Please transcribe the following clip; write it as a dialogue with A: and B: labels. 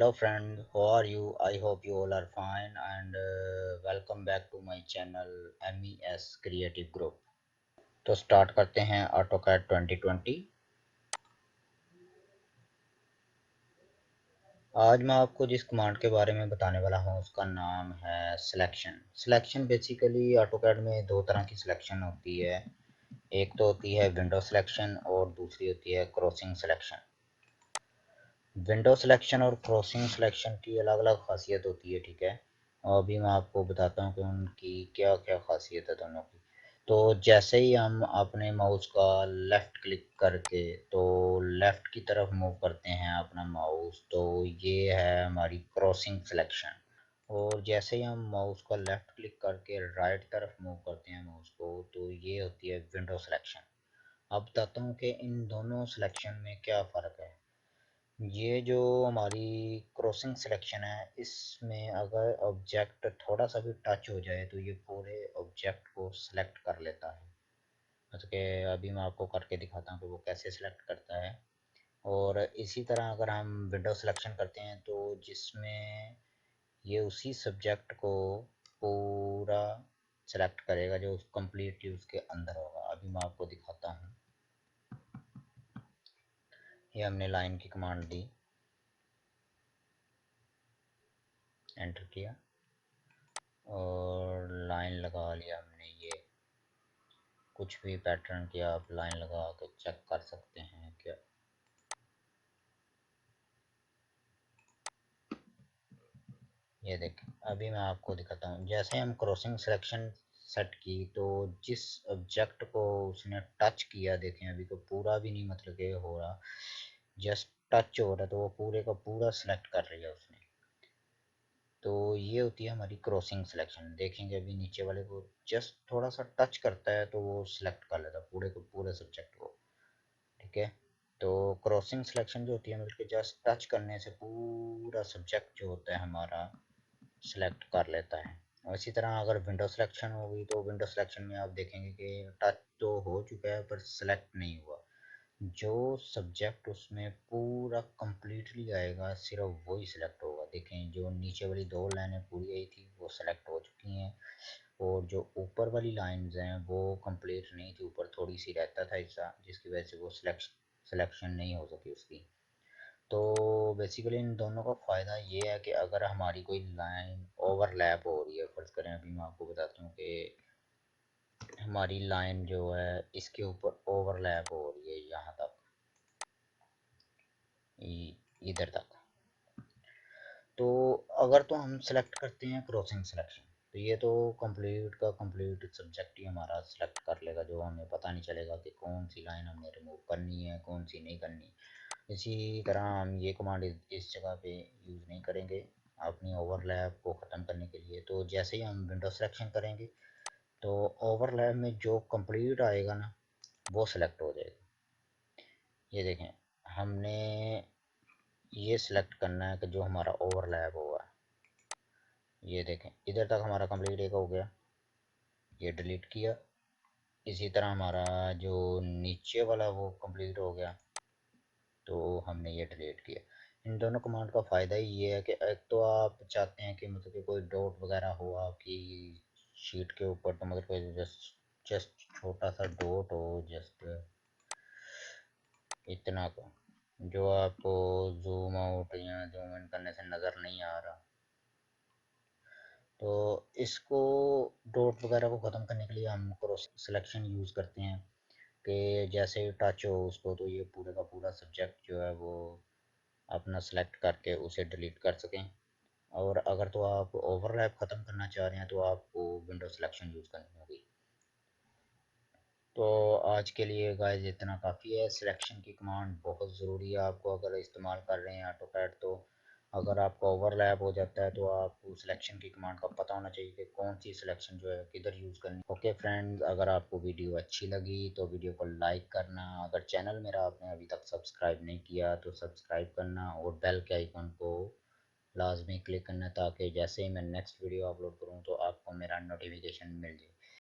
A: Hello friend, how are you? I hope you all are fine and welcome back to my channel MES Creative Group। तो start करते हैं AutoCAD 2020। आज मैं आपको जिस command के बारे में बताने वाला हूँ उसका नाम है सिलेक्शन। सिलेक्शन बेसिकली AutoCAD में दो तरह की सिलेक्शन होती है। एक तो होती है विंडो सिलेक्शन और दूसरी होती है क्रॉसिंग सिलेक्शन। विंडो सिलेक्शन और क्रॉसिंग सिलेक्शन की अलग अलग खासियत होती है, ठीक है। और अभी मैं आपको बताता हूँ कि उनकी क्या क्या खासियत है दोनों की। तो जैसे ही हम अपने माउस का लेफ़्ट क्लिक करके तो लेफ़्ट की तरफ मूव करते हैं अपना माउस, तो ये है हमारी क्रॉसिंग सिलेक्शन। और जैसे ही हम माउस का लेफ़्ट क्लिक करके राइट तरफ मूव करते हैं माउस को, तो ये होती है विंडो सिलेक्शन। अब बताता हूँ कि इन दोनों सिलेक्शन में क्या फ़र्क है। ये जो हमारी क्रॉसिंग सिलेक्शन है, इसमें अगर ऑब्जेक्ट थोड़ा सा भी टच हो जाए तो ये पूरे ऑब्जेक्ट को सिलेक्ट कर लेता है। जैसे कि अभी मैं आपको करके दिखाता हूँ कि वो कैसे सिलेक्ट करता है। और इसी तरह अगर हम विंडो सिलेक्शन करते हैं तो जिसमें ये उसी सब्जेक्ट को पूरा सिलेक्ट करेगा जो कंप्लीटली उसके अंदर होगा। अभी मैं आपको दिखाता हूँ। ये हमने लाइन की कमांड दी, एंटर किया और लाइन लगा लिया हमने। ये कुछ भी पैटर्न की आप लाइन लगा के चेक कर सकते हैं क्या। ये देखें, अभी मैं आपको दिखाता हूँ। जैसे हम क्रॉसिंग सिलेक्शन सेट की तो जिस ऑब्जेक्ट को उसने टच किया, देखें अभी तो पूरा भी नहीं मतलब कि हो रहा, जस्ट टच हो रहा, तो वो पूरे का पूरा सिलेक्ट कर रही है उसने। तो ये होती है हमारी क्रॉसिंग सिलेक्शन। देखेंगे अभी नीचे वाले को जस्ट थोड़ा सा टच करता है तो वो सिलेक्ट कर लेता है पूरे को, पूरे सब्जेक्ट को, ठीक है। तो क्रॉसिंग सिलेक्शन जो होती है मतलब कि जस्ट टच करने से पूरा सब्जेक्ट जो होता है हमारा सिलेक्ट कर लेता है। और इसी तरह अगर विंडो सिलेक्शन होगी तो विंडो सिलेक्शन में आप देखेंगे कि टच तो हो चुका है पर सिलेक्ट नहीं हुआ। जो सब्जेक्ट उसमें पूरा कंप्लीटली आएगा सिर्फ वही सिलेक्ट होगा। देखें जो नीचे वाली दो लाइनें पूरी आई थी वो सिलेक्ट हो चुकी हैं, और जो ऊपर वाली लाइंस हैं वो कंप्लीट नहीं थी, ऊपर थोड़ी सी रहता था हिस्सा जिसकी वजह से वो सिलेक्शन नहीं हो सकी उसकी। तो बेसिकली इन दोनों का फ़ायदा ये है कि अगर हमारी कोई लाइन ओवरलैप हो रही है, फ़र्ज़ करें अभी मैं आपको बताता हूँ कि हमारी लाइन जो है इसके ऊपर ओवरलैप हो रही है यहाँ तक, इधर तक। तो अगर तो हम सेलेक्ट करते हैं क्रॉसिंग सिलेक्शन, तो ये तो कंप्लीट का कंप्लीट सब्जेक्ट ही हमारा सिलेक्ट कर लेगा, जो हमें पता नहीं चलेगा कि कौन सी लाइन हमने रिमूव करनी है कौन सी नहीं करनी। इसी तरह हम ये कमांड इस जगह पे यूज़ नहीं करेंगे अपनी ओवरलैप को ख़त्म करने के लिए। तो जैसे ही हम विंडो सिलेक्शन करेंगे तो ओवरलैप में जो कंप्लीट आएगा ना वो सिलेक्ट हो जाएगा। ये देखें, हमने ये सिलेक्ट करना है कि जो हमारा ओवरलैप होगा। ये देखें इधर तक हमारा कंप्लीट एक हो गया, ये डिलीट किया। इसी तरह हमारा जो नीचे वाला वो कंप्लीट हो गया तो हमने ये डिलीट किया। इन दोनों कमांड का फ़ायदा ही ये है कि एक तो आप चाहते हैं कि मतलब कि कोई डॉट वगैरह हो आपकी शीट के ऊपर, तो मतलब कोई जस्ट जस्ट छोटा सा डॉट हो, जस्ट इतना का, जो आपको जूम आउट या जूम इन करने से नज़र नहीं आ रहा। तो इसको डॉट वगैरह को ख़त्म करने के लिए हम क्रॉस सिलेक्शन यूज़ करते हैं कि जैसे टच हो उसको तो ये पूरे का पूरा सब्जेक्ट जो है वो अपना सेलेक्ट करके उसे डिलीट कर सकें। और अगर तो आप ओवरलैप ख़त्म करना चाह रहे हैं तो आपको विंडो सिलेक्शन यूज़ करनी होगी। तो आज के लिए गाइस इतना काफ़ी है। सिलेक्शन की कमांड बहुत ज़रूरी है आपको अगर इस्तेमाल कर रहे हैं ऑटोकैड। तो अगर आपका ओवरलैप हो जाता है तो आपको सिलेक्शन की कमांड का पता होना चाहिए कि कौन सी सिलेक्शन जो है किधर यूज़ करनी। ओके फ्रेंड्स, अगर आपको वीडियो अच्छी लगी तो वीडियो को लाइक करना, अगर चैनल मेरा आपने अभी तक सब्सक्राइब नहीं किया तो सब्सक्राइब करना और बेल के आइकन को लाजमी क्लिक करना, ताकि जैसे ही मैं नेक्स्ट वीडियो अपलोड करूँ तो आपको मेरा नोटिफिकेशन मिल जाए।